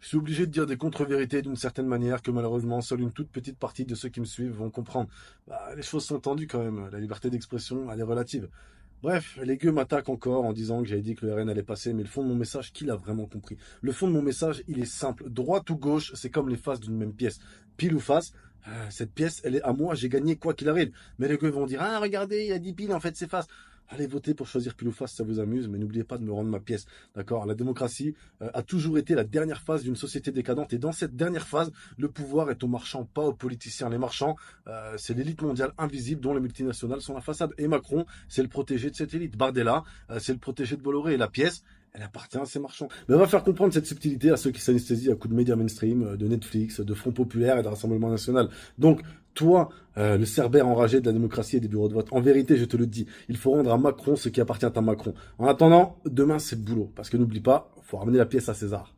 Je suis obligé de dire des contre-vérités d'une certaine manière que malheureusement seule une toute petite partie de ceux qui me suivent vont comprendre. Bah, les choses sont tendues quand même. La liberté d'expression, elle est relative. Bref, les gueux m'attaquent encore en disant que j'avais dit que le RN allait passer, mais le fond de mon message, qui l'a vraiment compris? Le fond de mon message, il est simple. Droite ou gauche, c'est comme les faces d'une même pièce. Pile ou face, cette pièce, elle est à moi, j'ai gagné quoi qu'il arrive. Mais les gueux vont dire, ah, regardez, il y a 10 piles, en fait, c'est face. Allez voter pour choisir pile ou face, ça vous amuse, mais n'oubliez pas de me rendre ma pièce. D'accord? La démocratie a toujours été la dernière phase d'une société décadente, et dans cette dernière phase, le pouvoir est aux marchands, pas aux politiciens. Les marchands, c'est l'élite mondiale invisible dont les multinationales sont la façade. Et Macron, c'est le protégé de cette élite. Bardella, c'est le protégé de Bolloré. Et la pièce, elle appartient à ces marchands. Mais on va faire comprendre cette subtilité à ceux qui s'anesthésient à coups de médias mainstream, de Netflix, de Front Populaire et de Rassemblement National. Donc, toi, le cerbère enragé de la démocratie et des bureaux de vote, en vérité, je te le dis, il faut rendre à Macron ce qui appartient à Macron. En attendant, demain, c'est le boulot. Parce que n'oublie pas, faut ramener la pièce à César.